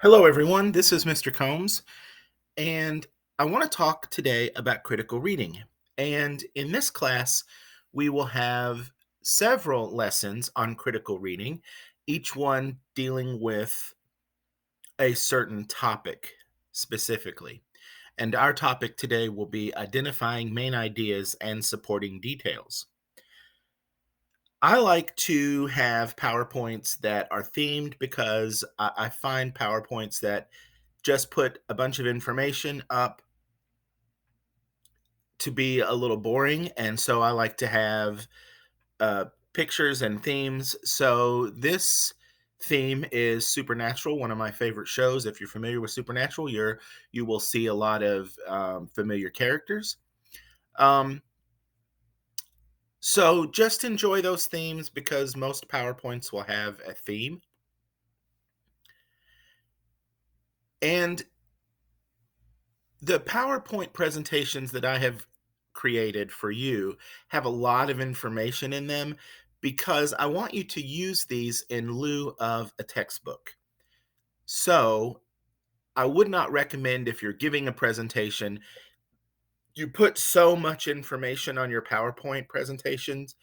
Hello, everyone. This is Mr. Combs, and I want to talk today about critical reading. And in this class, we will have several lessons on critical reading, each one dealing with a certain topic specifically. And our topic today will be identifying main ideas and supporting details. I like to have PowerPoints that are themed because I find PowerPoints that just put a bunch of information up to be a little boring, and so I like to have pictures and themes. So this theme is Supernatural, one of my favorite shows. If you're familiar with Supernatural, you will see a lot of familiar characters. Um, so just enjoy those themes because most PowerPoints will have a theme. And the PowerPoint presentations that I have created for you have a lot of information in them because I want you to use these in lieu of a textbook. So, I would not recommend if you're giving a presentation, you put so much information on your PowerPoint presentations,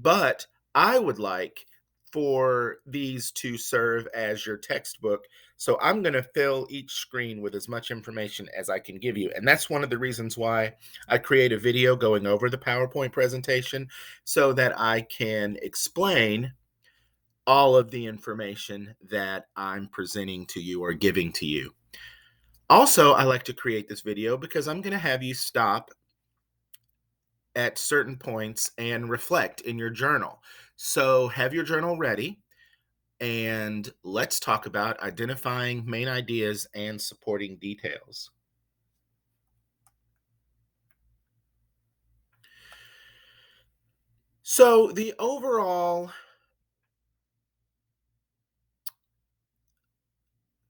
but I would like for these to serve as your textbook. So I'm going to fill each screen with as much information as I can give you. And that's one of the reasons why I create a video going over the PowerPoint presentation so that I can explain all of the information that I'm presenting to you or giving to you. Also, I like to create this video because I'm going to have you stop at certain points and reflect in your journal. So have your journal ready and let's talk about identifying main ideas and supporting details. So the overall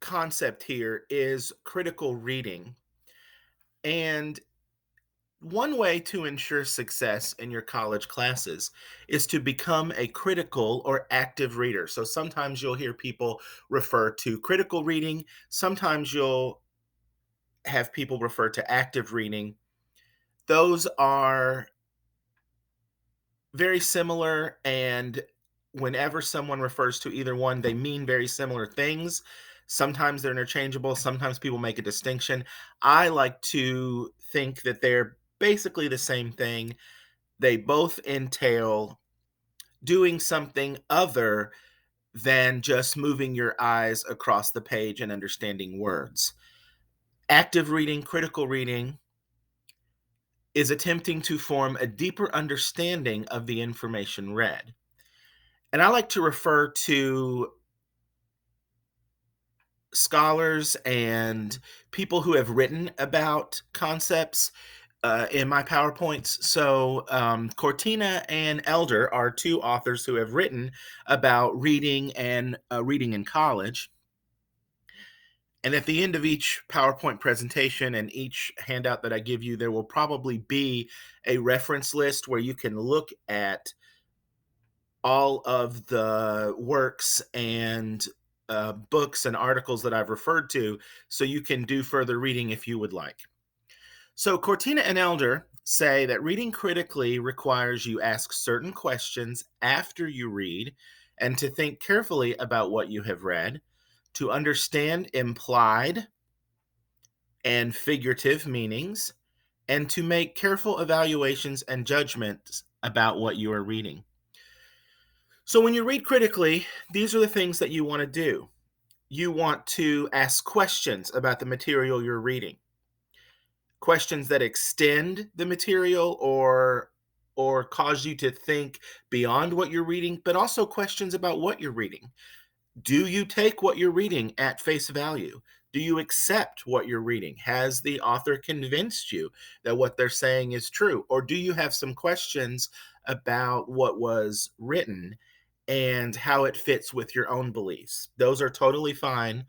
concept here is critical reading. And one way to ensure success in your college classes is to become a critical or active reader. So sometimes you'll hear people refer to critical reading, sometimes you'll have people refer to active reading. Those are very similar, and whenever someone refers to either one, they mean very similar things. Sometimes they're interchangeable, sometimes people make a distinction. I like to think that they're basically the same thing. They both entail doing something other than just moving your eyes across the page and understanding words. Active reading, critical reading, is attempting to form a deeper understanding of the information read. And I like to refer to scholars and people who have written about concepts in my PowerPoints. So, Cortina and Elder are two authors who have written about reading and reading in college. And at the end of each PowerPoint presentation and each handout that I give you, there will probably be a reference list where you can look at all of the works and books and articles that I've referred to so you can do further reading if you would like. So, Cortina and Elder say that reading critically requires you ask certain questions after you read and to think carefully about what you have read, to understand implied and figurative meanings, and to make careful evaluations and judgments about what you are reading. So, when you read critically, these are the things that you want to do. You want to ask questions about the material you're reading, questions that extend the material or cause you to think beyond what you're reading, but also questions about what you're reading. Do you take what you're reading at face value? Do you accept what you're reading? Has the author convinced you that what they're saying is true? Or do you have some questions about what was written and how it fits with your own beliefs? Those are totally fine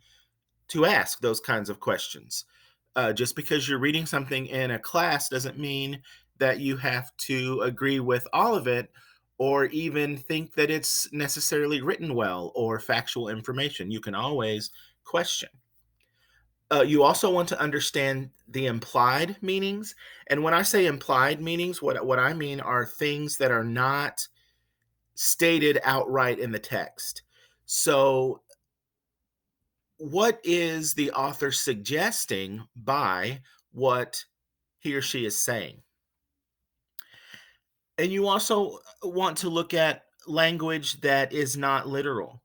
to ask those kinds of questions. Just because you're reading something in a class doesn't mean that you have to agree with all of it or even think that it's necessarily written well or factual information. You can always question. You also want to understand the implied meanings. And when I say implied meanings, what I mean are things that are not stated outright in the text. So, what is the author suggesting by what he or she is saying? And you also want to look at language that is not literal.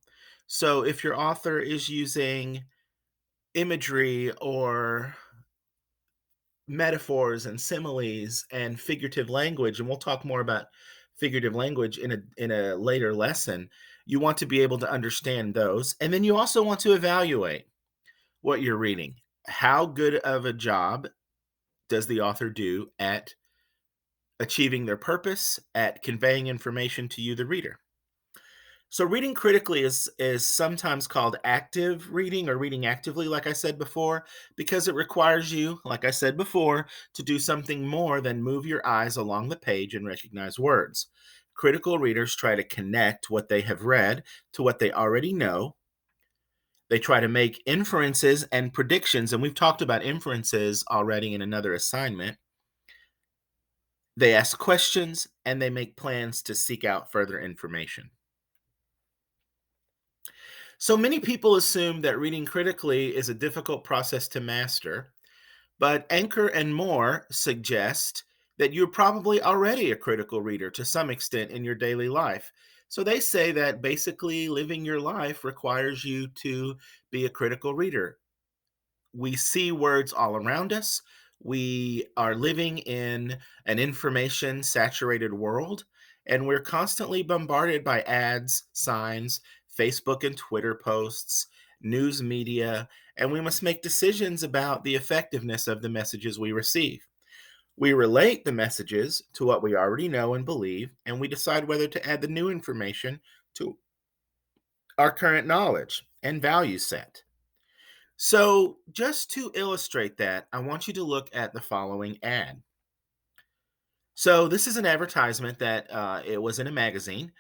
So, if your author is using imagery or metaphors and similes and figurative language, and we'll talk more about figurative language in a later lesson, you want to be able to understand those. And then you also want to evaluate what you're reading. How good of a job does the author do at achieving their purpose, at conveying information to you, the reader? So reading critically is sometimes called active reading or reading actively, like I said before, because it requires you, like I said before, to do something more than move your eyes along the page and recognize words. Critical readers try to connect what they have read to what they already know. They try to make inferences and predictions, and we've talked about inferences already in another assignment. They ask questions and they make plans to seek out further information. So many people assume that reading critically is a difficult process to master, but Anchor and More suggest that you're probably already a critical reader to some extent in your daily life. So they say that basically living your life requires you to be a critical reader. We see words all around us. We are living in an information saturated world, and we're constantly bombarded by ads, signs, Facebook and Twitter posts, news media, and we must make decisions about the effectiveness of the messages we receive. We relate the messages to what we already know and believe, and we decide whether to add the new information to our current knowledge and value set. So, just to illustrate that, I want you to look at the following ad. So, this is an advertisement that it was in a magazine,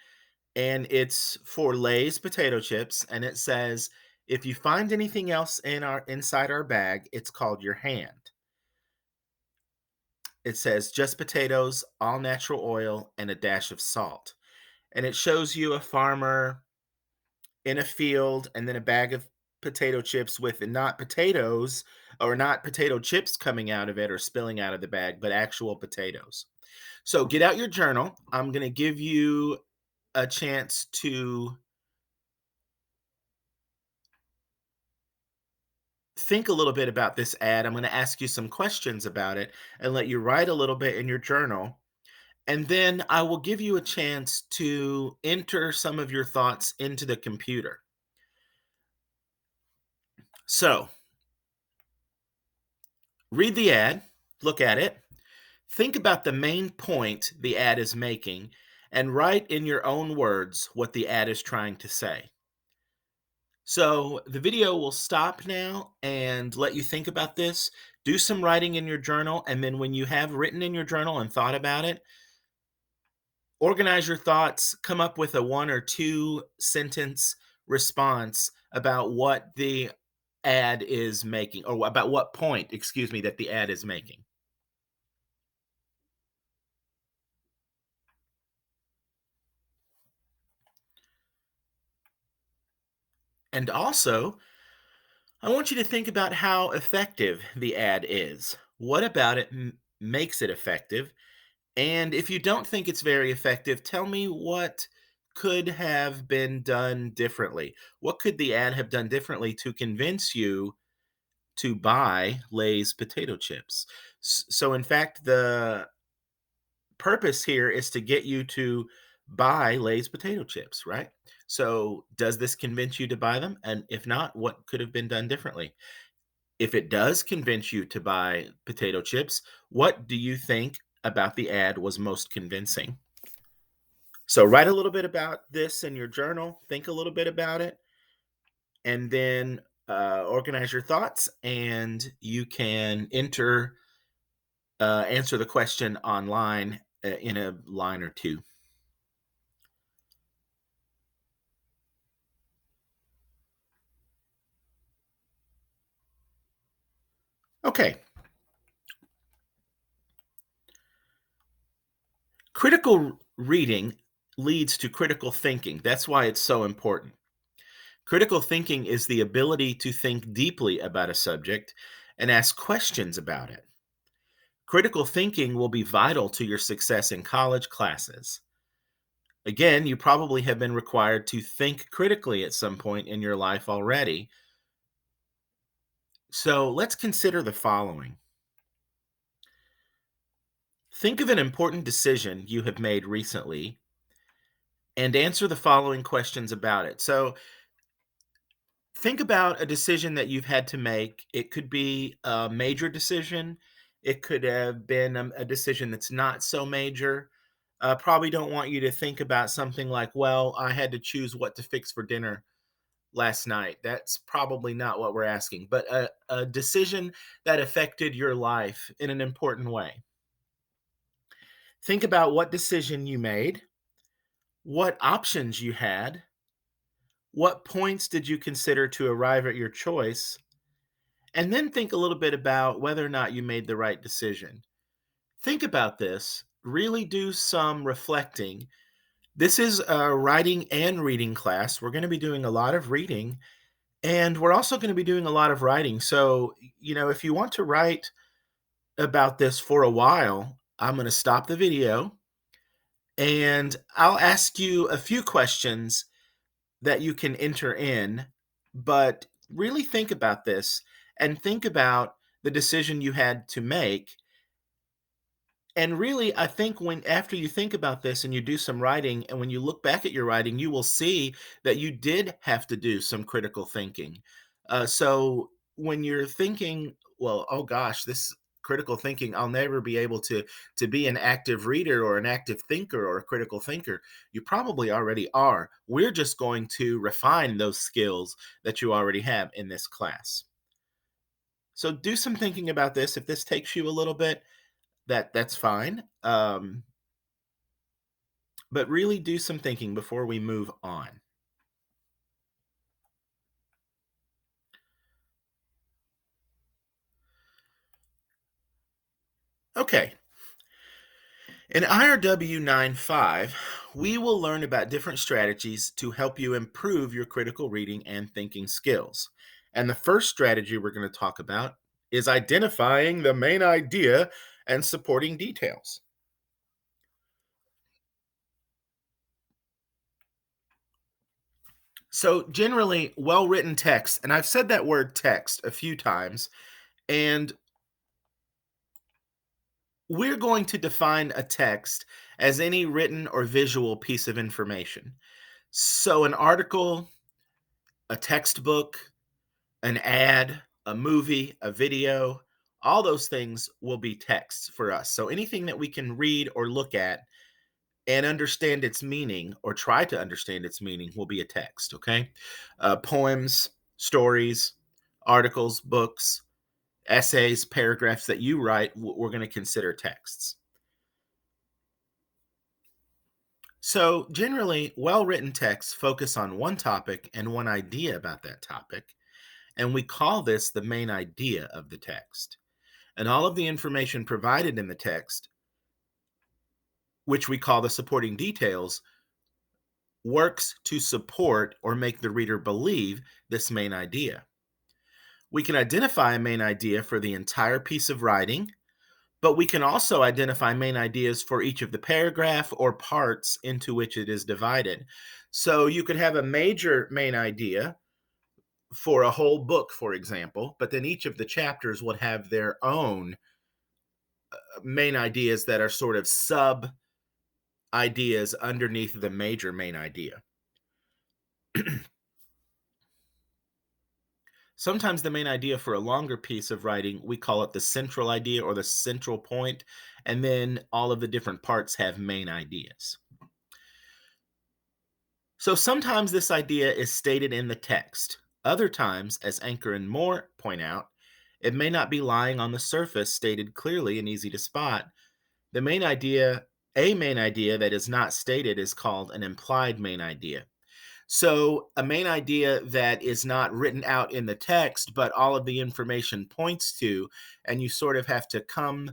and it's for Lay's potato chips, and it says, "If you find anything else in our inside our bag, it's called your hand." It says, "Just potatoes, all natural oil, and a dash of salt." And it shows you a farmer in a field and then a bag of potato chips with not potatoes or not potato chips coming out of it or spilling out of the bag, but actual potatoes. So get out your journal. I'm going to give you a chance to think a little bit about this ad. I'm going to ask you some questions about it and let you write a little bit in your journal. And then I will give you a chance to enter some of your thoughts into the computer. So read the ad, look at it, think about the main point the ad is making and write in your own words what the ad is trying to say. So the video will stop now and let you think about this. Do some writing in your journal. And then when you have written in your journal and thought about it, organize your thoughts, come up with a 1 or 2 sentence response about what the ad is making, or about what point, excuse me, that the ad is making. And also, I want you to think about how effective the ad is. What about it makes it effective? And if you don't think it's very effective, tell me what could have been done differently. What could the ad have done differently to convince you to buy Lay's potato chips? So, in fact, the purpose here is to get you to buy Lay's potato chips, right? So, does this convince you to buy them? And if not, what could have been done differently? If it does convince you to buy potato chips, what do you think about the ad was most convincing? So write a little bit about this in your journal, think a little bit about it, and then organize your thoughts, and you can answer the question online in a line or two. Okay, critical reading leads to critical thinking. That's why it's so important. Critical thinking is the ability to think deeply about a subject and ask questions about it. Critical thinking will be vital to your success in college classes. Again, you probably have been required to think critically at some point in your life already. So let's consider the following. Think of an important decision you have made recently and answer the following questions about it. So think about a decision that you've had to make. It could be a major decision, it could have been a decision that's not so major. Probably don't want you to think about something like, well, I had to choose what to fix for dinner last night. That's probably not what we're asking, but a decision that affected your life in an important way. Think about what decision you made, what options you had, what points did you consider to arrive at your choice, and then think a little bit about whether or not you made the right decision. Think about this, really do some reflecting. This is a writing and reading class. We're going to be doing a lot of reading and we're also going to be doing a lot of writing. So, if you want to write about this for a while, I'm going to stop the video and I'll ask you a few questions that you can enter in, but really think about this and think about the decision you had to make. And really, I think when after you think about this and you do some writing, and when you look back at your writing, you will see that you did have to do some critical thinking. So when you're thinking, well, oh gosh, this critical thinking, I'll never be able to be an active reader or an active thinker or a critical thinker. You probably already are. We're just going to refine those skills that you already have in this class. So do some thinking about this. If this takes you a little bit, that's fine. But really do some thinking before we move on. Okay, in IRW 9.5, we will learn about different strategies to help you improve your critical reading and thinking skills. And the first strategy we're going to talk about is identifying the main idea and supporting details. So, generally, well written text, and I've said that word text a few times, and we're going to define a text as any written or visual piece of information. So, an article, a textbook, an ad, a movie, a video, all those things will be texts for us. So, anything that we can read or look at and understand its meaning or try to understand its meaning will be a text, okay? Poems, stories, articles, books, essays, paragraphs that you write, we're going to consider texts. So, generally, well written texts focus on one topic and one idea about that topic, and we call this the main idea of the text. And all of the information provided in the text, which we call the supporting details, works to support or make the reader believe this main idea. We can identify a main idea for the entire piece of writing, but we can also identify main ideas for each of the paragraph or parts into which it is divided. So you could have a major main idea for a whole book, for example, but then each of the chapters would have their own main ideas that are sort of sub ideas underneath the major main idea. Sometimes the main idea for a longer piece of writing, we call it the central idea or the central point, and then all of the different parts have main ideas. So sometimes this idea is stated in the text. Other times, as Anchor and Moore point out, it may not be lying on the surface stated clearly and easy to spot. The main idea, a main idea that is not stated is called an implied main idea. So, a main idea that is not written out in the text, but all of the information points to, and you sort of have to come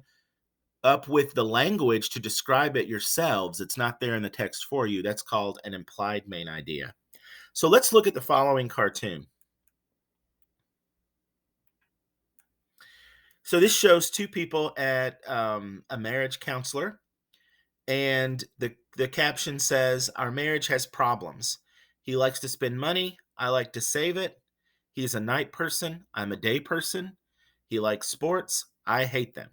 up with the language to describe it yourselves. It's not there in the text for you. That's called an implied main idea. So, let's look at the following cartoon. So, this shows two people at a marriage counselor, and the caption says, "Our marriage has problems. He likes to spend money. I like to save it. He's a night person. I'm a day person. He likes sports. I hate them."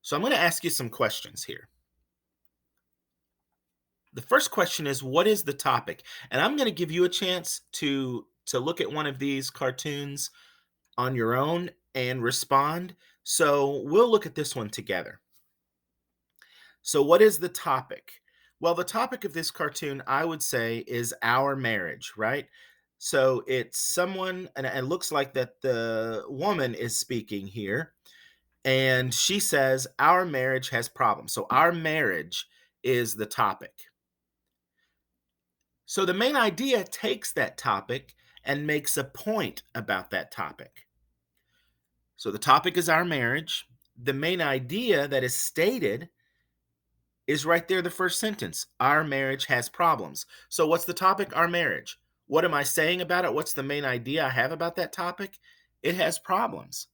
So I'm going to ask you some questions here. The first question is, what is the topic? And I'm going to give you a chance to look at one of these cartoons on your own and respond. So we'll look at this one together. So, what is the topic? Well, the topic of this cartoon, I would say, is our marriage, right? So, it's someone, and it looks like that the woman is speaking here, and she says, "Our marriage has problems." So, our marriage is the topic. So, the main idea takes that topic and makes a point about that topic. So, the topic is our marriage. The main idea that is stated is right there, the first sentence. Our marriage has problems. So, what's the topic? Our marriage. What am I saying about it? What's the main idea I have about that topic? It has problems.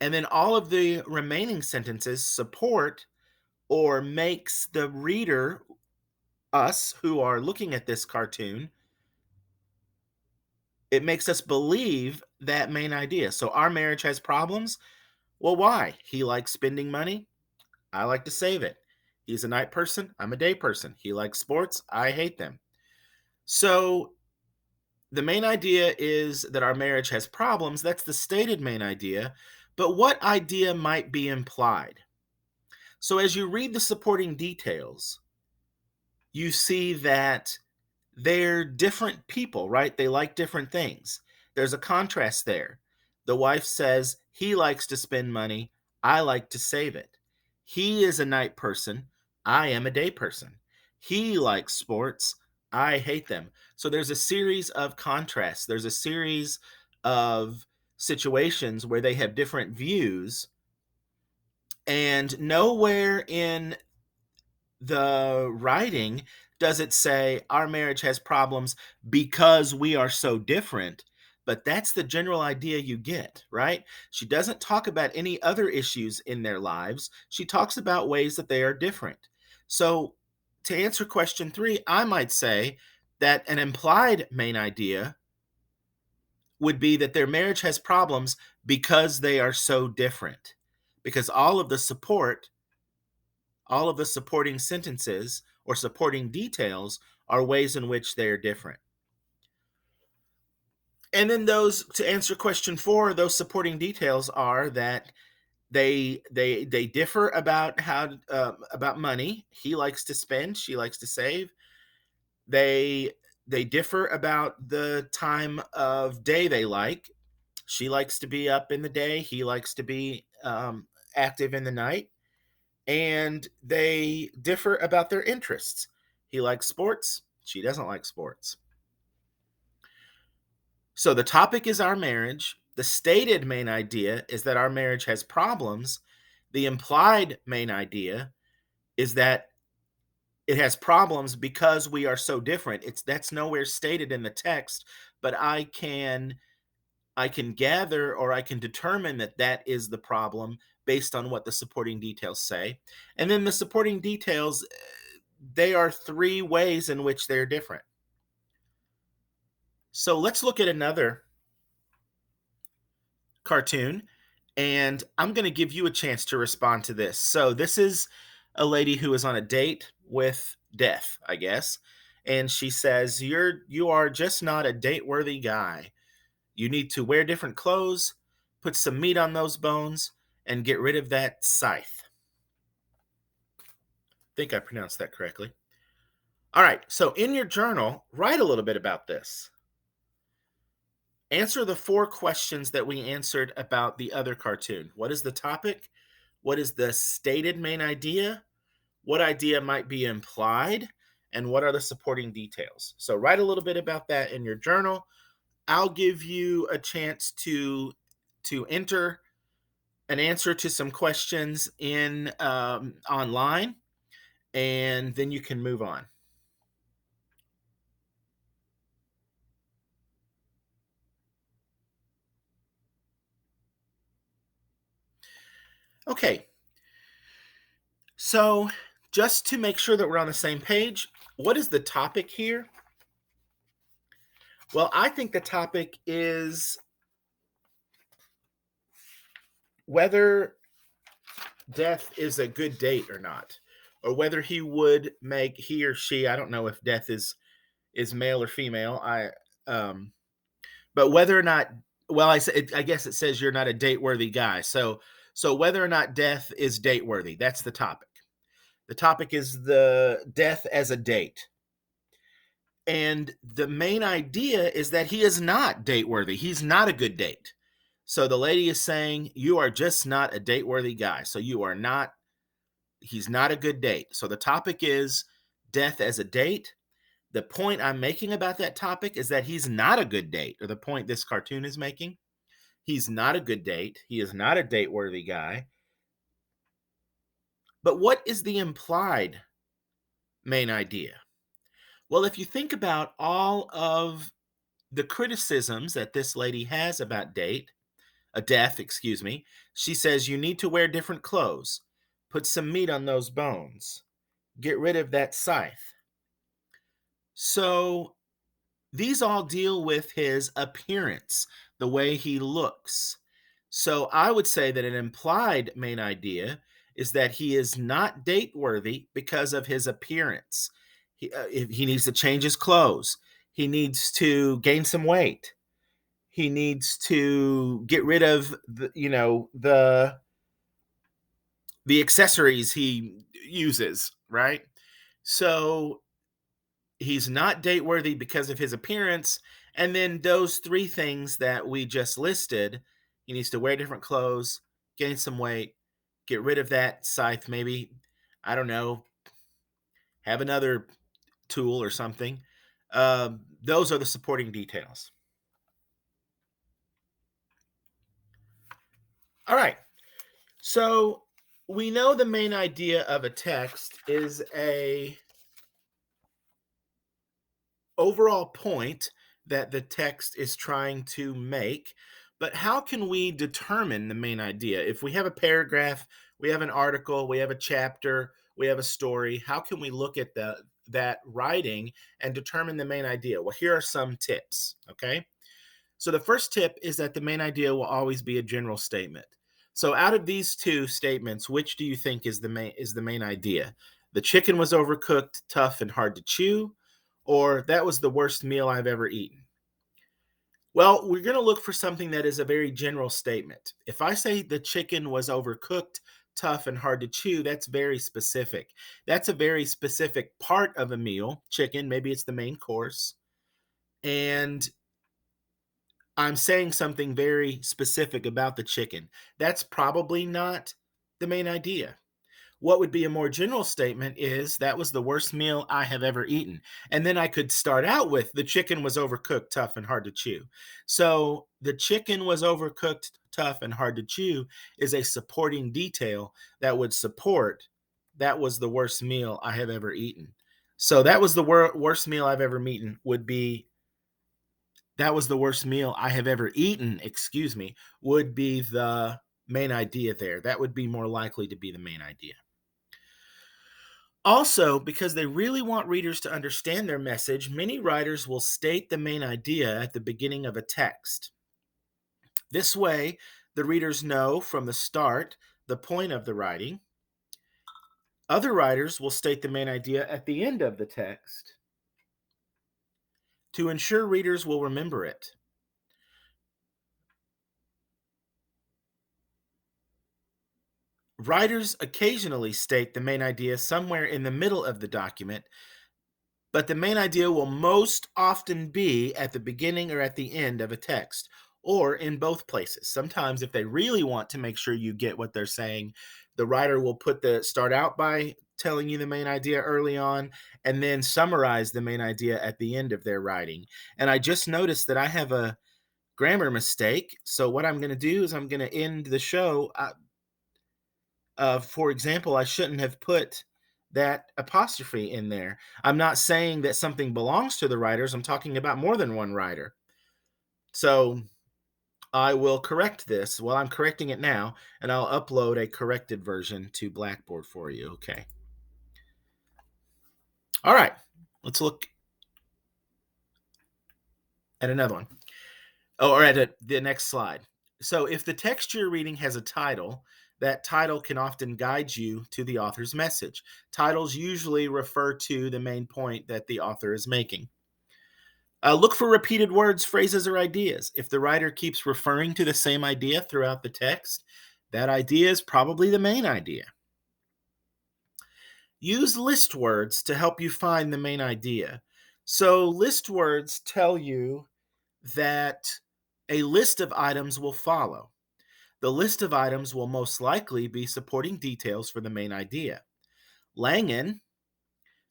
And then all of the remaining sentences support or makes the reader, us who are looking at this cartoon, it makes us believe that main idea. So, our marriage has problems. Well, why? He likes spending money. I like to save it. He's a night person. I'm a day person. He likes sports. I hate them. So the main idea is that our marriage has problems. That's the stated main idea. But what idea might be implied? So as you read the supporting details, you see that they're different people, right? They like different things. There's a contrast there. The wife says, he likes to spend money. I like to save it. He is a night person. I am a day person. He likes sports. I hate them. So there's a series of contrasts. There's a series of situations where they have different views. And nowhere in the writing does it say our marriage has problems because we are so different, but that's the general idea you get, right? She doesn't talk about any other issues in their lives. She talks about ways that they are different. So to answer question 3, I might say that an implied main idea would be that their marriage has problems because they are so different, because all of the supporting sentences or supporting details are ways in which they are different. And then those, to answer question 4, those supporting details are that they differ about how about money. He likes to spend, she likes to save. They they differ about the time of day they like. She likes to be up in the day. He likes to be active in the night. And they differ about their interests. He likes sports, she doesn't like sports. So the topic is our marriage. The stated main idea is that our marriage has problems. The implied main idea is that it has problems because we are so different. That's nowhere stated in the text, but I can gather or I can determine that that is the problem based on what the supporting details say. And then the supporting details, they are 3 ways in which they're different. So let's look at another cartoon, and I'm going to give you a chance to respond to this. So this is a lady who is on a date with death, I guess. And she says, you are just not a date worthy guy. You need to wear different clothes, put some meat on those bones, and get rid of that scythe. I think I pronounced that correctly. All right, so in your journal, write a little bit about this. Answer the 4 questions that we answered about the other cartoon. What is the topic? What is the stated main idea? What idea might be implied? and what are the supporting details. So write a little bit about that in your journal. I'll give you a chance to enter an answer to some questions in online, and then you can move on. Okay, so just to make sure that we're on the same page, what is the topic here? Well, I think the topic is whether death is a good date or not, or whether he would make he or she, I don't know if death is male or female. Um but whether or not, well, I guess it says you're not a date worthy guy. So whether or not death is date worthy, that's the topic. The topic is the death as a date. And the main idea is that he is not date worthy. He's not a good date. So the lady is saying, you are just not a date worthy guy. So you are not, he's not a good date. So the topic is death as a date. The point I'm making about that topic is that he's not a good date, or the point this cartoon is making. He's not a good date. He is not a date worthy guy. But what is the implied main idea? Well, if you think about all of the criticisms that this lady has about death, excuse me, she says you need to wear different clothes, put some meat on those bones, get rid of that scythe. So these all deal with his appearance, the way he looks. So I would say that an implied main idea is that he is not date worthy because of his appearance. He needs to change his clothes. He needs to gain some weight. He needs to get rid of the accessories he uses, right? So he's not date worthy because of his appearance. And then those three things that we just listed, he needs to wear different clothes, gain some weight, get rid of that scythe, maybe, I don't know, have another tool or something. Those are the supporting details. All right. So we know the main idea of a text is a overall point that the text is trying to make. But how can we determine the main idea? If we have a paragraph, we have an article, we have a chapter, we have a story, how can we look at that writing and determine the main idea? Well, here are some tips, okay? So the first tip is that the main idea will always be a general statement. So out of these two statements, which do you think is the main idea? The chicken was overcooked, tough and hard to chew, or that was the worst meal I've ever eaten? Well, we're going to look for something that is a very general statement. If I say the chicken was overcooked, tough and hard to chew, that's very specific. That's a very specific part of a meal, chicken, maybe it's the main course. And I'm saying something very specific about the chicken. That's probably not the main idea. What would be a more general statement is that was the worst meal I have ever eaten. And then I could start out with the chicken was overcooked, tough, and hard to chew. So the chicken was overcooked, tough, and hard to chew is a supporting detail that would support that was the worst meal I have ever eaten. So that was the worst meal I've ever eaten would be that was the worst meal I have ever eaten, excuse me, would be the main idea there. That would be more likely to be the main idea. Also, because they really want readers to understand their message, many writers will state the main idea at the beginning of a text. This way, the readers know from the start the point of the writing. Other writers will state the main idea at the end of the text to ensure readers will remember it. Writers occasionally state the main idea somewhere in the middle of the document, but the main idea will most often be at the beginning or at the end of a text, or in both places. Sometimes, if they really want to make sure you get what they're saying, the writer will start out by telling you the main idea early on, and then summarize the main idea at the end of their writing. And I just noticed that I have a grammar mistake. So what I'm going to do is I'm going to end the show. For example, I shouldn't have put that apostrophe in there. I'm not saying that something belongs to the writers. I'm talking about more than one writer. So I will correct this. Well, I'm correcting it now, and I'll upload a corrected version to Blackboard for you. Okay. All right. Let's look at another one. Oh, or at the next slide. So if the text you're reading has a title, that title can often guide you to the author's message. Titles usually refer to the main point that the author is making. Look for repeated words, phrases, or ideas. If the writer keeps referring to the same idea throughout the text, that idea is probably the main idea. Use list words to help you find the main idea. So, list words tell you that a list of items will follow. The list of items will most likely be supporting details for the main idea. Langen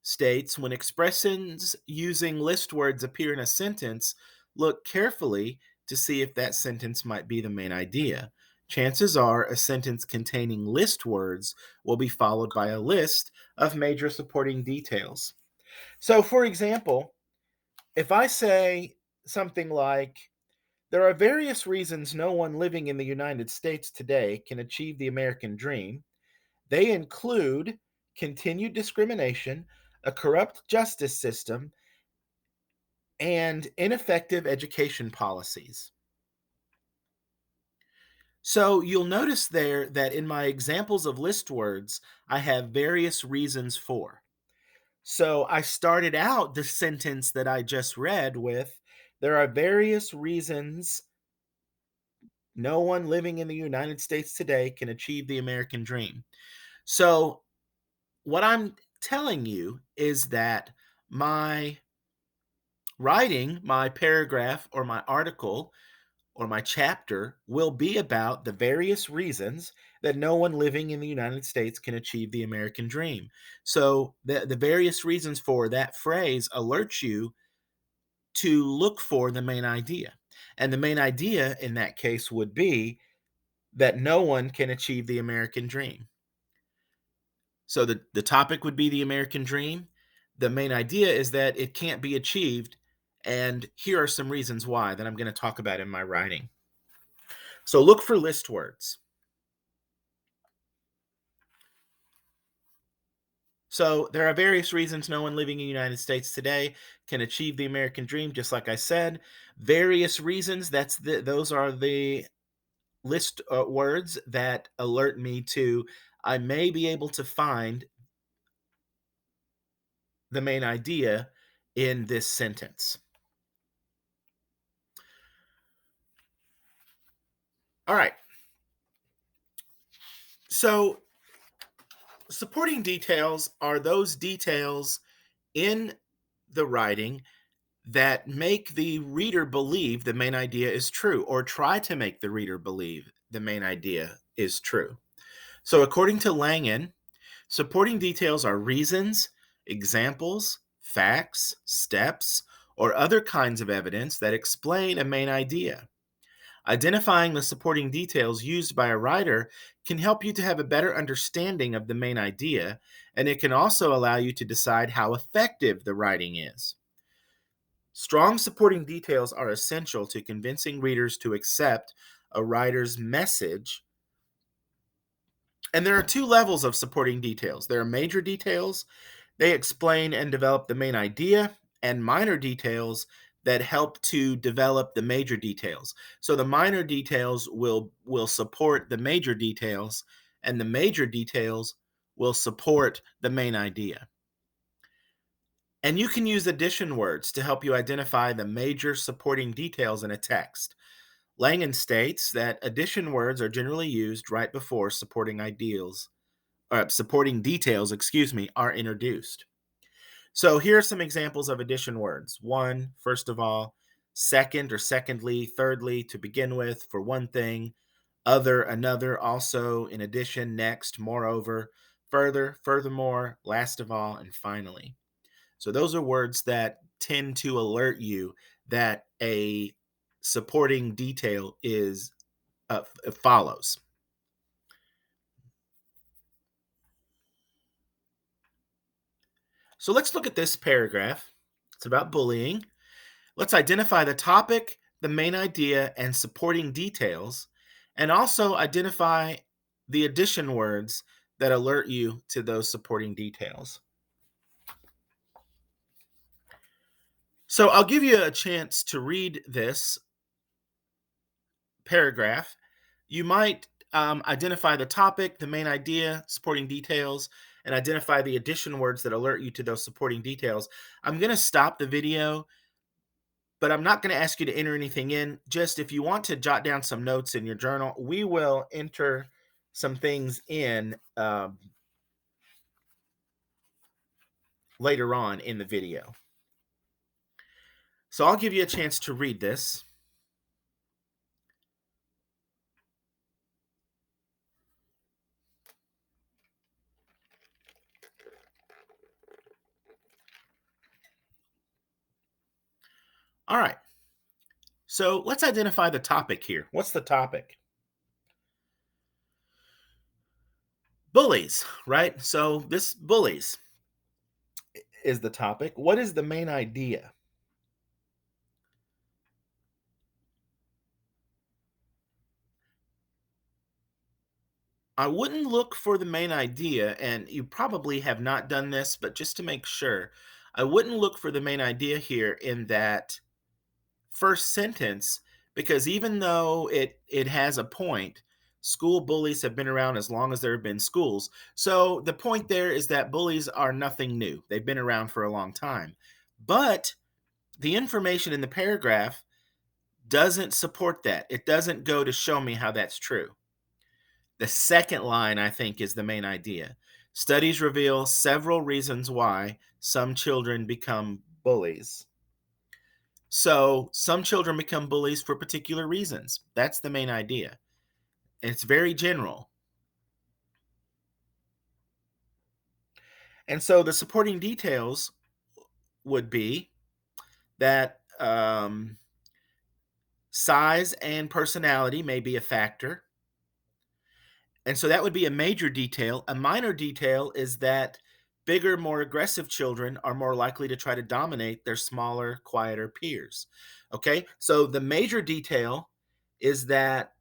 states when expressions using list words appear in a sentence, look carefully to see if that sentence might be the main idea. Chances are a sentence containing list words will be followed by a list of major supporting details. So, for example, if I say something like, there are various reasons no one living in the United States today can achieve the American dream. They include continued discrimination, a corrupt justice system, and ineffective education policies. So you'll notice there that in my examples of list words, I have various reasons for. So I started out the sentence that I just read with, there are various reasons no one living in the United States today can achieve the American dream. So what I'm telling you is that my writing, my paragraph or my article or my chapter will be about the various reasons that no one living in the United States can achieve the American dream. So the various reasons for that phrase alerts you to look for the main idea. And the main idea in that case would be that no one can achieve the American dream. So the topic would be the American dream. The main idea is that it can't be achieved. And here are some reasons why that I'm going to talk about in my writing. So look for list words. So there are various reasons no one living in the United States today can achieve the American dream, just like I said. Various reasons, those are the list words that alert me to I may be able to find the main idea in this sentence. All right. So supporting details are those details in the writing that make the reader believe the main idea is true or try to make the reader believe the main idea is true. So, according to Langen, supporting details are reasons, examples, facts, steps, or other kinds of evidence that explain a main idea. Identifying the supporting details used by a writer can help you to have a better understanding of the main idea, and it can also allow you to decide how effective the writing is. Strong supporting details are essential to convincing readers to accept a writer's message. And there are two levels of supporting details. There are major details, they explain and develop the main idea, and minor details that help to develop the major details. So the minor details will support the major details, and the major details will support the main idea. And you can use addition words to help you identify the major supporting details in a text. Langen states that addition words are generally used right before supporting details, are introduced. So here are some examples of addition words. One, first of all, second or secondly, thirdly, to begin with, for one thing, other, another, also, in addition, next, moreover, further, furthermore, last of all, and finally. So those are words that tend to alert you that a supporting detail is follows. So let's look at this paragraph. It's about bullying. Let's identify the topic, the main idea, and supporting details, and also identify the addition words that alert you to those supporting details. So I'll give you a chance to read this paragraph. You might identify the topic, the main idea, supporting details, and identify the addition words that alert you to those supporting details. I'm going to stop the video, but I'm not going to ask you to enter anything in. Just if you want to jot down some notes in your journal, we will enter some things in later on in the video. So I'll give you a chance to read this. All right. So let's identify the topic here. What's the topic? Bullies, right? So this bullies is the topic. What is the main idea? I wouldn't look for the main idea, and you probably have not done this, but just to make sure, I wouldn't look for the main idea here in that first sentence, because even though it has a point, school bullies have been around as long as there have been schools. So the point there is that bullies are nothing new. They've been around for a long time. But the information in the paragraph doesn't support that. It doesn't go to show me how that's true. The second line, I think, is the main idea. Studies reveal several reasons why some children become bullies. So, some children become bullies for particular reasons. That's the main idea. And it's very general. And so, the supporting details would be that size and personality may be a factor. And so that would be a major detail. A minor detail is that bigger, more aggressive children are more likely to try to dominate their smaller, quieter peers. Okay, so the major detail is that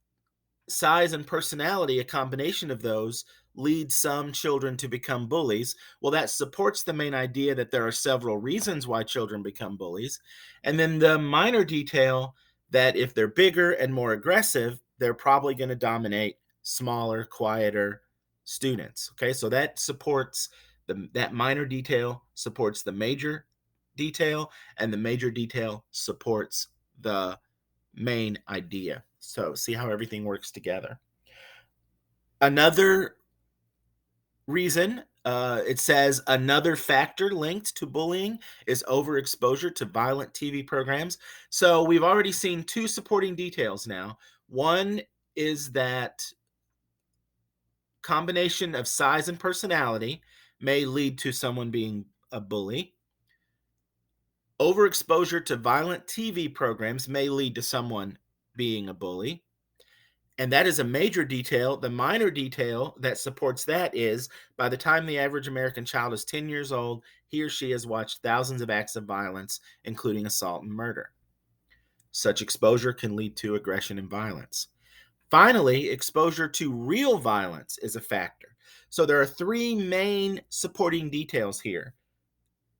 size and personality, a combination of those, leads some children to become bullies. Well, that supports the main idea that there are several reasons why children become bullies. And then the minor detail that if they're bigger and more aggressive, they're probably going to dominate smaller, quieter students. Okay, so that supports that minor detail supports the major detail, and the major detail supports the main idea. So see how everything works together. Another reason, it says another factor linked to bullying is overexposure to violent TV programs. So we've already seen two supporting details now. One is that combination of size and personality may lead to someone being a bully. Overexposure to violent TV programs may lead to someone being a bully. And that is a major detail. The minor detail that supports that is by the time the average American child is 10 years old, he or she has watched thousands of acts of violence, including assault and murder. Such exposure can lead to aggression and violence. Finally, exposure to real violence is a factor. So there are three main supporting details here: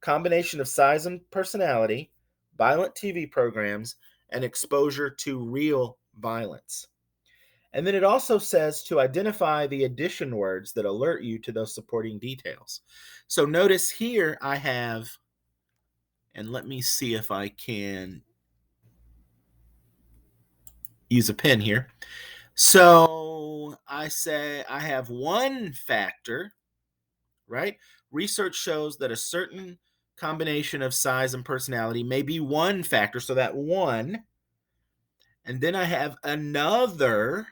combination of size and personality, violent TV programs, and exposure to real violence. And then it also says to identify the addition words that alert you to those supporting details. So notice here I have, and let me see if I can use a pen here. So I say I have one factor, right? Research shows that a certain combination of size and personality may be one factor. So that one. And then I have another.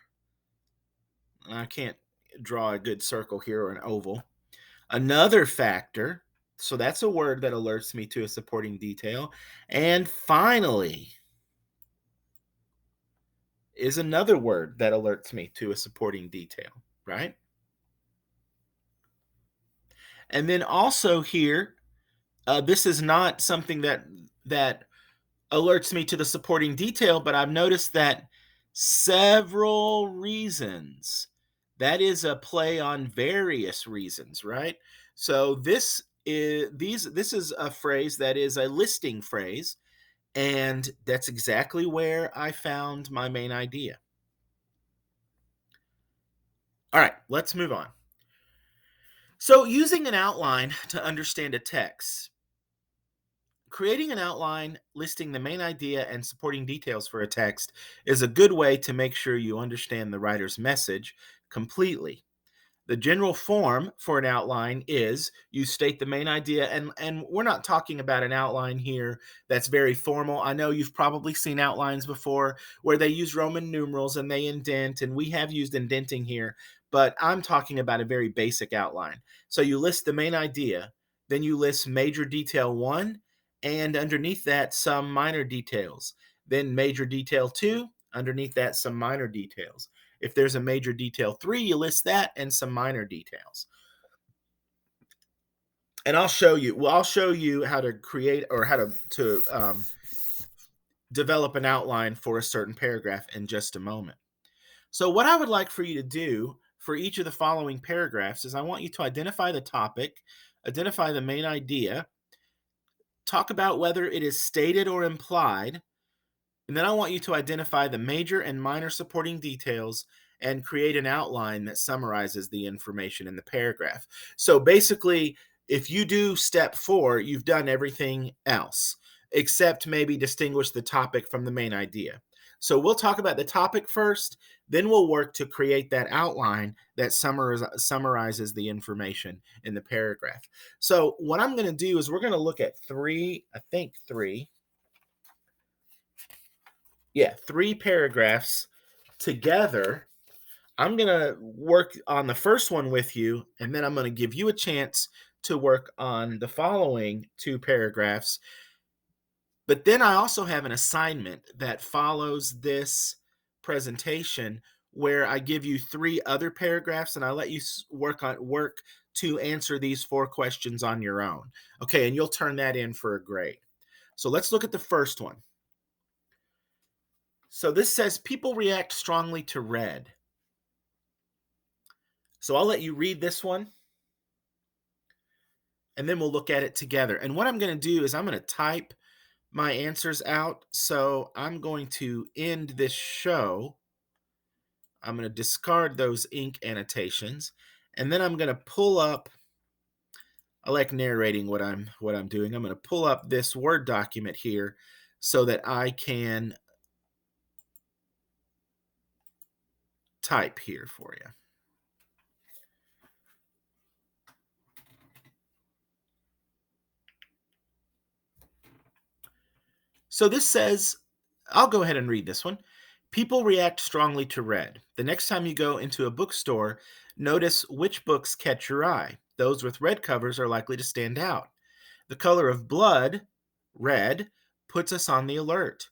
I can't draw a good circle here or an oval. Another factor, so that's a word that alerts me to a supporting detail. And finally, is another word that alerts me to a supporting detail, right? And then also here, this is not something that alerts me to the supporting detail, but I've noticed that several reasons. That is a play on various reasons, right? So this is a phrase that is a listing phrase, and that's exactly where I found my main idea. All right, let's move on. So, using an outline to understand a text. Creating an outline listing the main idea and supporting details for a text is a good way to make sure you understand the writer's message completely. The general form for an outline is you state the main idea, and we're not talking about an outline here that's very formal. I know you've probably seen outlines before where they use Roman numerals and they indent, and we have used indenting here, but I'm talking about a very basic outline. So you list the main idea, then you list major detail 1, and underneath that some minor details. Then major detail 2, underneath that some minor details. If there's a major detail 3, you list that and some minor details. And I'll show you how to create or how to develop an outline for a certain paragraph in just a moment. So what I would like for you to do for each of the following paragraphs is I want you to identify the topic, identify the main idea, talk about whether it is stated or implied, and then I want you to identify the major and minor supporting details and create an outline that summarizes the information in the paragraph. So basically, if you do step 4, you've done everything else except maybe distinguish the topic from the main idea. So we'll talk about the topic first, then we'll work to create that outline that summarizes the information in the paragraph. So what I'm going to do is we're going to look at three paragraphs together. I'm going to work on the first one with you, and then I'm going to give you a chance to work on the following 2 paragraphs. But then I also have an assignment that follows this presentation where I give you 3 other paragraphs and I let you work to answer these 4 questions on your own. Okay, and you'll turn that in for a grade. So let's look at the first one. So this says people react strongly to red. So I'll let you read this one and then we'll look at it together. And what I'm going to do is I'm going to type my answers out. So I'm going to end this show. I'm going to discard those ink annotations and then I'm going to pull up. I like narrating what I'm doing. I'm going to pull up this Word document here so that I can type here for you. So this says, I'll go ahead and read this one. People react strongly to red. The next time you go into a bookstore, notice which books catch your eye. Those with red covers are likely to stand out. The color of blood, red, puts us on the alert.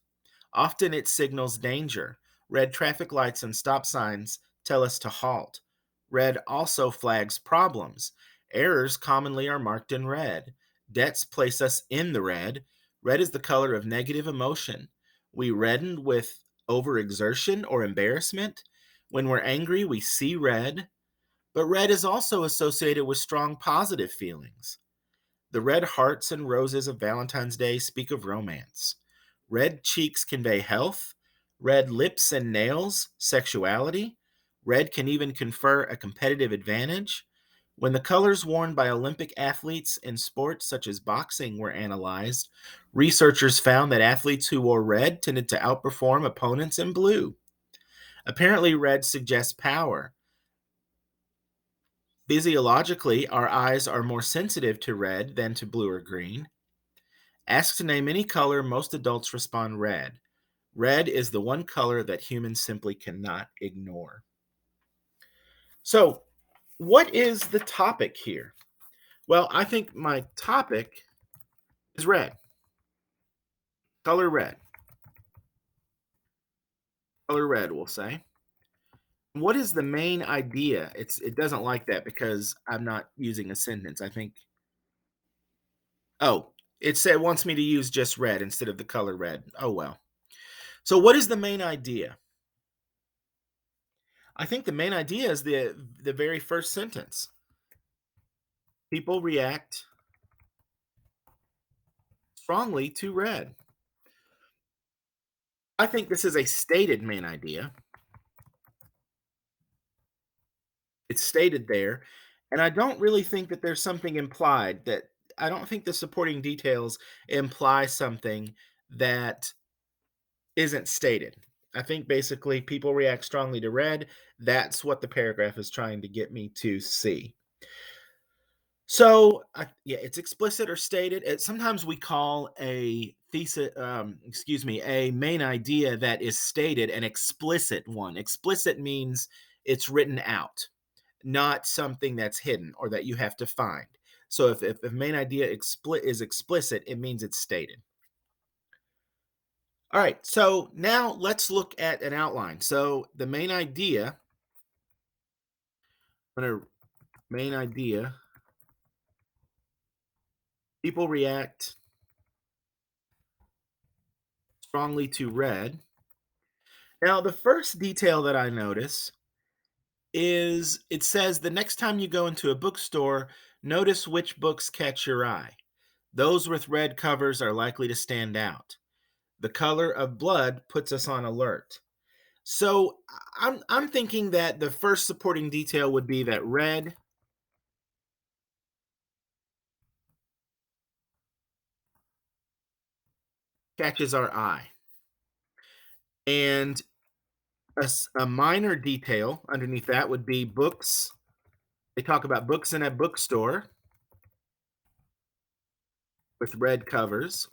Often it signals danger. Red traffic lights and stop signs tell us to halt. Red also flags problems. Errors commonly are marked in red. Debts place us in the red. Red is the color of negative emotion. We redden with overexertion or embarrassment. When we're angry, we see red. But red is also associated with strong positive feelings. The red hearts and roses of Valentine's Day speak of romance. Red cheeks convey health. Red lips and nails, sexuality. Red can even confer a competitive advantage. When the colors worn by Olympic athletes in sports such as boxing were analyzed, researchers found that athletes who wore red tended to outperform opponents in blue. Apparently, red suggests power. Physiologically, our eyes are more sensitive to red than to blue or green. Asked to name any color, most adults respond red. Red is the one color that humans simply cannot ignore. So, what is the topic here? Well, I think my topic is red. Color red. Color red, we'll say. What is the main idea? It doesn't like that because I'm not using a sentence. I think oh, it said wants me to use just red instead of the color red. Oh well. So what is the main idea? I think the main idea is the very first sentence. People react strongly to red. I think this is a stated main idea. It's stated there, and I don't really think that there's something implied that I don't think the supporting details imply something that isn't stated. I think basically people react strongly to red. That's what the paragraph is trying to get me to see. So, yeah, it's explicit or stated. Sometimes we call a thesis, excuse me, a main idea that is stated an explicit one. Explicit means it's written out, not something that's hidden or that you have to find. So, if the main idea is explicit, it means it's stated. All right, so now let's look at an outline. So, the main idea, under main idea, people react strongly to red. Now, the first detail that I notice is it says the next time you go into a bookstore, notice which books catch your eye. Those with red covers are likely to stand out. The color of blood puts us on alert. So I'm thinking that the first supporting detail would be that red catches our eye. And a minor detail underneath that would be books. They talk about books in a bookstore with red covers.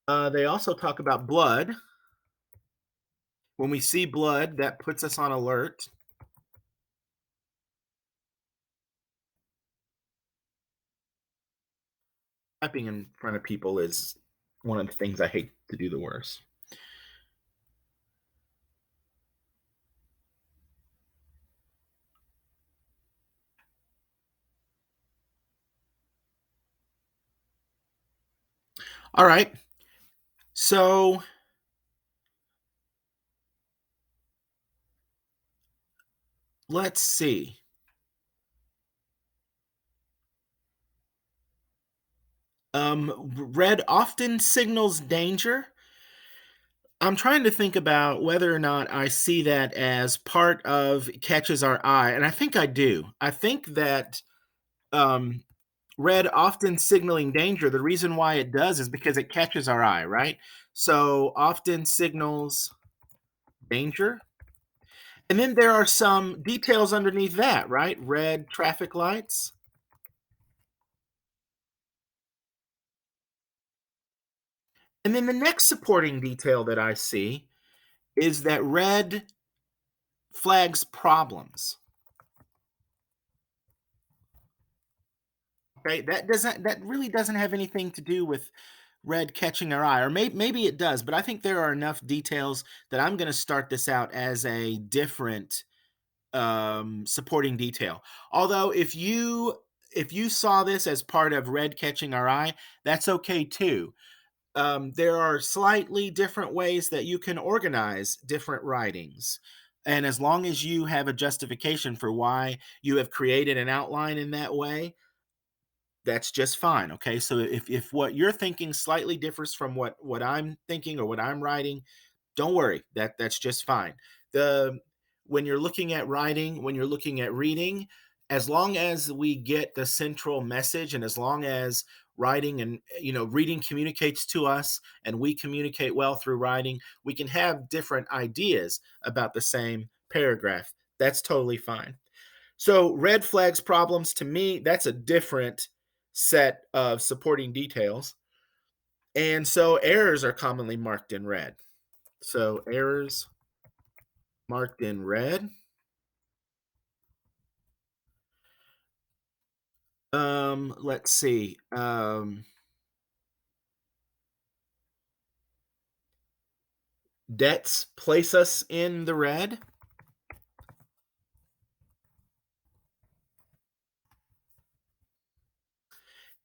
They also talk about blood. When we see blood, that puts us on alert. Typing in front of people is one of the things I hate to do the worst. All right. So let's see. Red often signals danger. I'm trying to think about whether or not I see that as part of catches our eye, and I think I do. I think that um, red often signaling danger. The reason why it does is because it catches our eye, right? So often signals danger. And then there are some details underneath that, right? Red traffic lights. And then the next supporting detail that I see is that red flags problems. Okay, that really doesn't have anything to do with red catching our eye, or maybe it does, but I think there are enough details that I'm going to start this out as a different supporting detail. Although if you saw this as part of red catching our eye, that's okay too. There are slightly different ways that you can organize different writings. And as long as you have a justification for why you have created an outline in that way, that's just fine. Okay. So if what you're thinking slightly differs from what I'm thinking or what I'm writing, don't worry. That's just fine. The When you're looking at writing, when you're looking at reading, as long as we get the central message and as long as writing and reading communicates to us and we communicate well through writing, we can have different ideas about the same paragraph. That's totally fine. So red flags problems to me, that's a different set of supporting details. And so errors are commonly marked in red. So errors marked in red. Let's see. Debts place us in the red.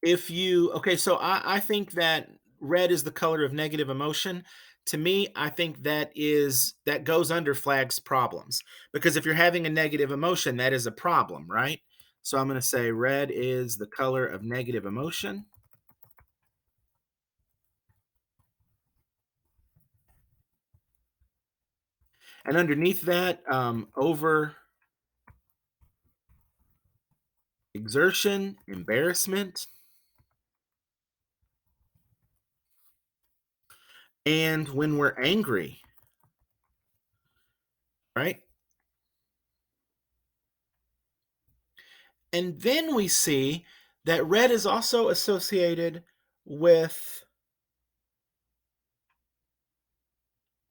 If you okay, so I think that red is the color of negative emotion. To me, I think that goes under flags problems, because if you're having a negative emotion, that is a problem, right? So I'm going to say red is the color of negative emotion, and underneath that, over exertion, embarrassment, and when we're angry, right? And then we see that red is also associated with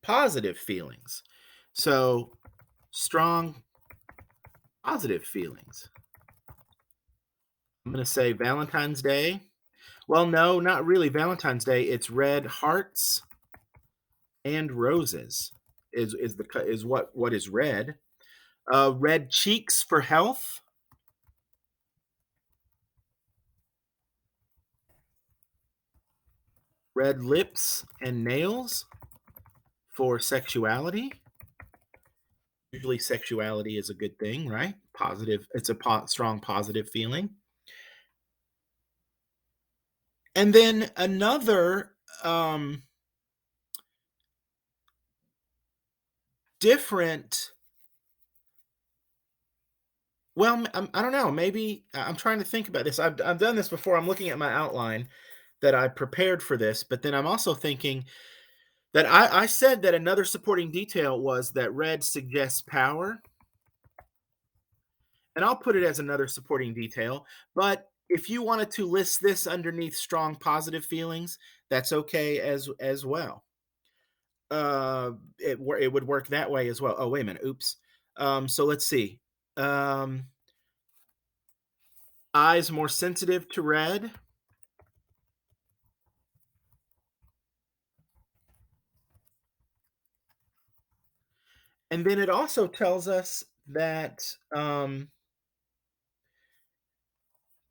positive feelings. So, strong positive feelings. I'm going to say Valentine's Day. Well, no, not really Valentine's Day. It's red hearts and roses is what is red. Red cheeks for health, red lips and nails for sexuality. Usually sexuality is a good thing, right? Positive, it's a strong positive feeling. And then another different, well, I don't know, maybe I'm trying to think about this. I've done this before. I'm looking at my outline that I prepared for this, but then I'm also thinking that I said that another supporting detail was that red suggests power, and I'll put it as another supporting detail. But if you wanted to list this underneath strong positive feelings, that's okay as well. It would work that way as well. Oh, wait a minute. Oops. So let's see. Um, Eyes more sensitive to red, and then it also tells us that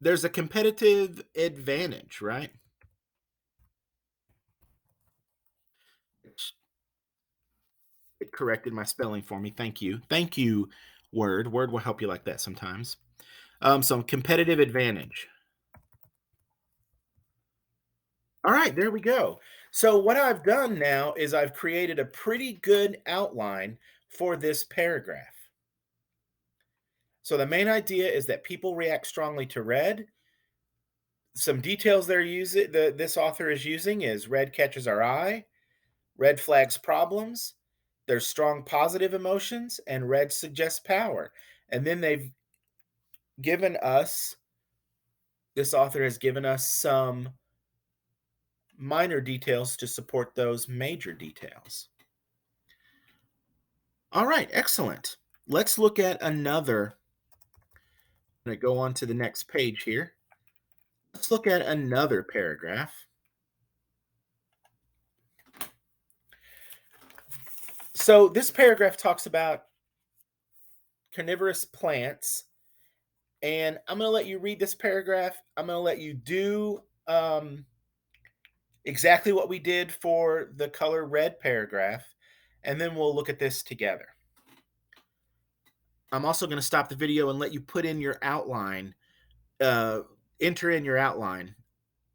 there's a competitive advantage, right? It corrected my spelling for me. Thank you. Thank you, Word. Word will help you like that sometimes. So competitive advantage. All right, there we go. So what I've done now is I've created a pretty good outline for this paragraph. So the main idea is that people react strongly to red. Some details they're using, this author is using, is red catches our eye, red flags problems, there's strong positive emotions, and red suggests power. And then given us, this author has given us some minor details to support those major details. All right, excellent. Let's look at another. I'm going to go on to the next page here. Let's look at another paragraph. So this paragraph talks about carnivorous plants, and I'm going to let you read this paragraph. I'm going to let you do exactly what we did for the color red paragraph, and then we'll look at this together. I'm also going to stop the video and let you put in your outline, uh, enter in your outline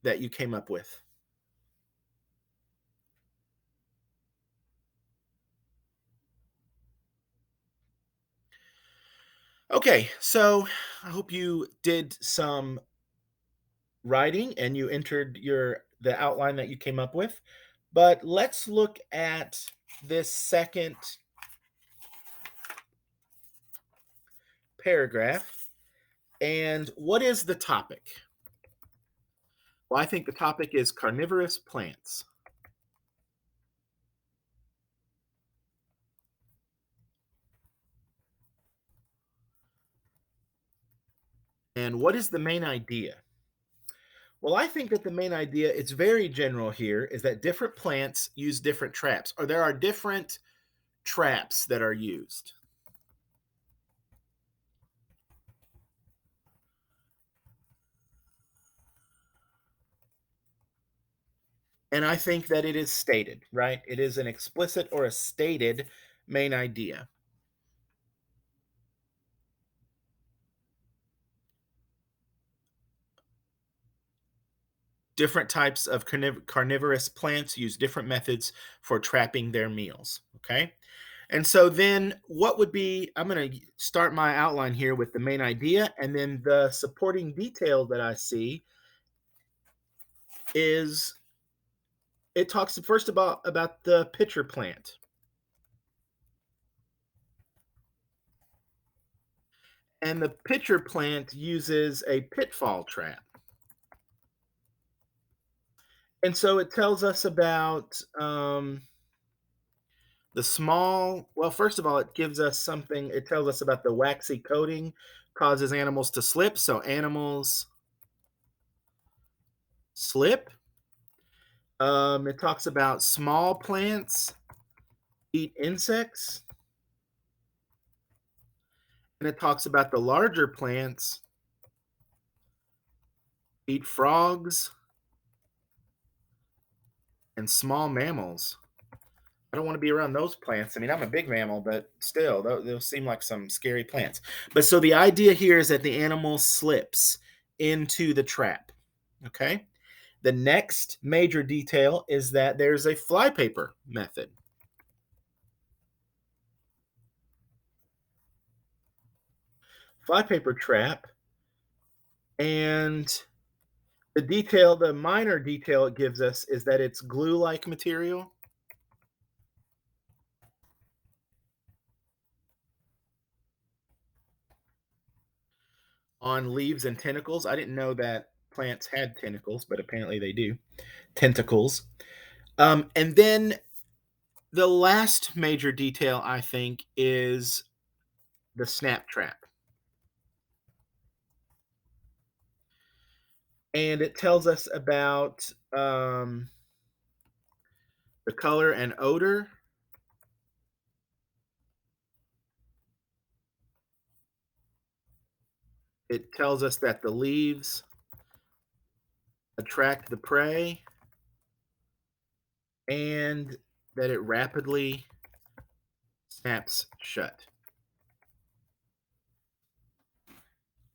that you came up with. Okay, so I hope you did some writing and you entered the outline that you came up with. But let's look at this second paragraph. And what is the topic? Well, I think the topic is carnivorous plants. And what is the main idea? Well, I think that the main idea, it's very general here, is that different plants use different traps, or there are different traps that are used. And I think that it is stated, right? It is an explicit or a stated main idea. Different types of carnivorous plants use different methods for trapping their meals. Okay. And so then what would be, I'm going to start my outline here with the main idea, and then the supporting detail that I see is it talks first about the pitcher plant. And the pitcher plant uses a pitfall trap. And so it tells us about the small, well, first of all, it gives us something, it tells us about the waxy coating causes animals to slip. So animals slip. It talks about small plants eat insects. And it talks about the larger plants eat frogs and small mammals. I don't want to be around those plants. I mean, I'm a big mammal, but still, those seem like some scary plants. But so the idea here is that the animal slips into the trap. Okay. The next major detail is that there's a flypaper method. Flypaper trap. And the minor detail it gives us is that it's glue like material. On leaves and tentacles. I didn't know that plants had tentacles, but apparently they do. Tentacles. And then the last major detail, I think, is the snap trap. And it tells us about the color and odor. It tells us that the leaves attract the prey and that it rapidly snaps shut.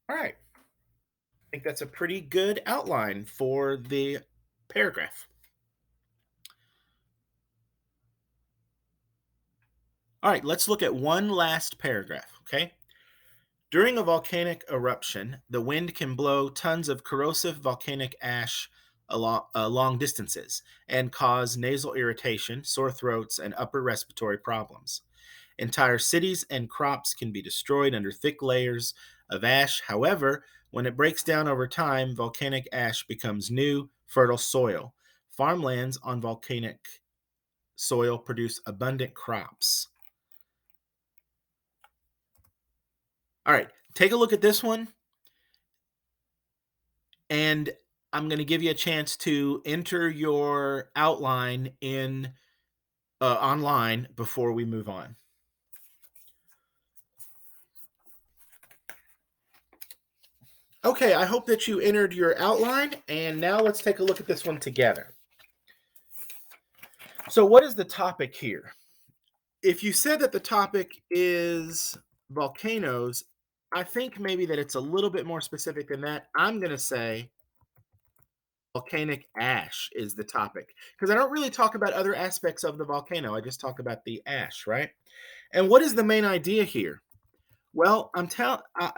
All right. I think that's a pretty good outline for the paragraph. All right, let's look at one last paragraph, okay? During a volcanic eruption, the wind can blow tons of corrosive volcanic ash long distances and cause nasal irritation, sore throats, and upper respiratory problems. Entire cities and crops can be destroyed under thick layers of ash. However, when it breaks down over time, volcanic ash becomes new, fertile soil. Farmlands on volcanic soil produce abundant crops. All right, take a look at this one, and I'm going to give you a chance to enter your outline in online before we move on. Okay, I hope that you entered your outline, and now let's take a look at this one together. So, what is the topic here? If you said that the topic is volcanoes, I think maybe that it's a little bit more specific than that. I'm going to say volcanic ash is the topic because I don't really talk about other aspects of the volcano. I just talk about the ash, right? And what is the main idea here? Well,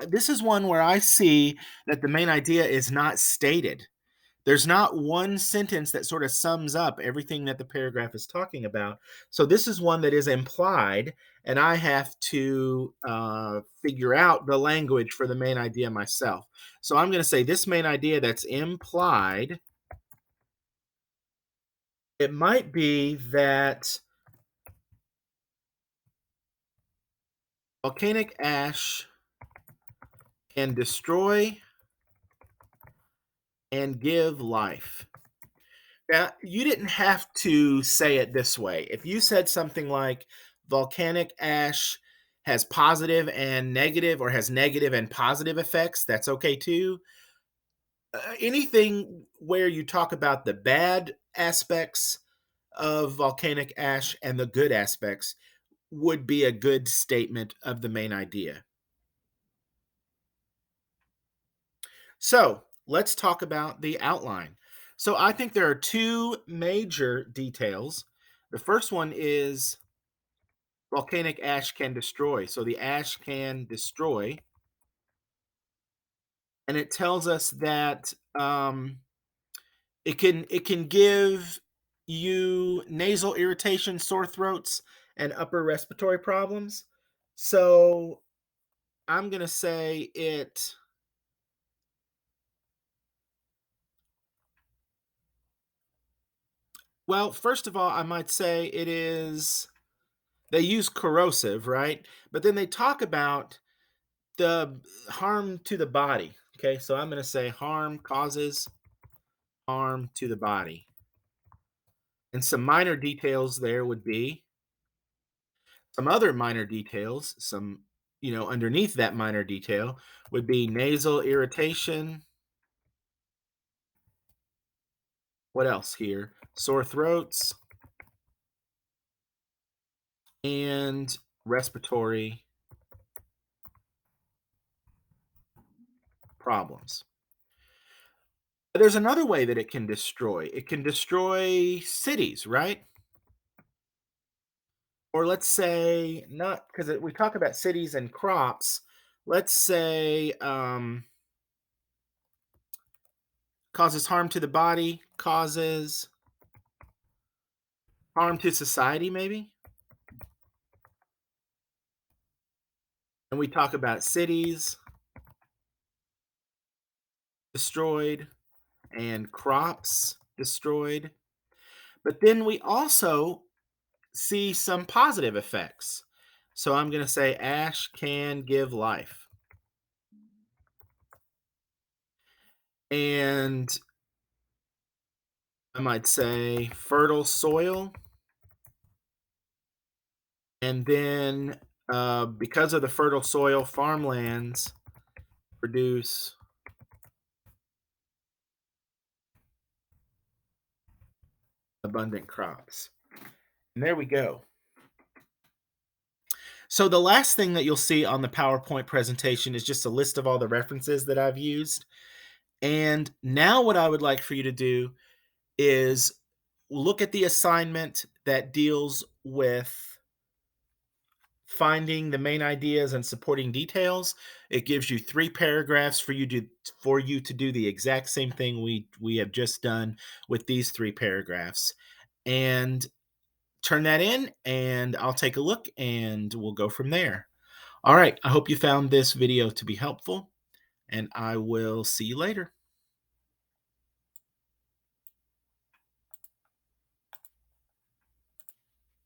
this is one where I see that the main idea is not stated. There's not one sentence that sort of sums up everything that the paragraph is talking about. So this is one that is implied, and I have to figure out the language for the main idea myself. So I'm going to say this main idea that's implied, it might be that volcanic ash can destroy and give life. Now, you didn't have to say it this way. If you said something like volcanic ash has positive and negative, or has negative and positive effects, that's okay too. Anything where you talk about the bad aspects of volcanic ash and the good aspects would be a good statement of the main idea. So let's talk about the outline. So I think there are two major details. The first one is volcanic ash can destroy. So the ash can destroy, and it tells us that it can give you nasal irritation, sore throats, and upper respiratory problems. So I'm gonna say it. Well, first of all, I might say it is. They use corrosive, right? But then they talk about the harm to the body. Okay, so I'm going to say harm causes harm to the body. And some minor details there would be some other minor details, underneath that minor detail would be nasal irritation. What else here? Sore throats and respiratory problems. There's another way that it can destroy. It can destroy cities, right? Or let's say not, because we talk about cities and crops. Let's say causes harm to the body, causes harm to society, maybe. And we talk about cities destroyed and crops destroyed. But then we also see some positive effects. So I'm going to say ash can give life. And I might say fertile soil. And then because of the fertile soil, farmlands produce abundant crops. And there we go. So the last thing that you'll see on the PowerPoint presentation is just a list of all the references that I've used. And now what I would like for you to do is look at the assignment that deals with finding the main ideas and supporting details. It gives you 3 paragraphs for you to do the exact same thing we have just done with these 3 paragraphs. And turn that in, and I'll take a look, and we'll go from there. All right, I hope you found this video to be helpful, and I will see you later.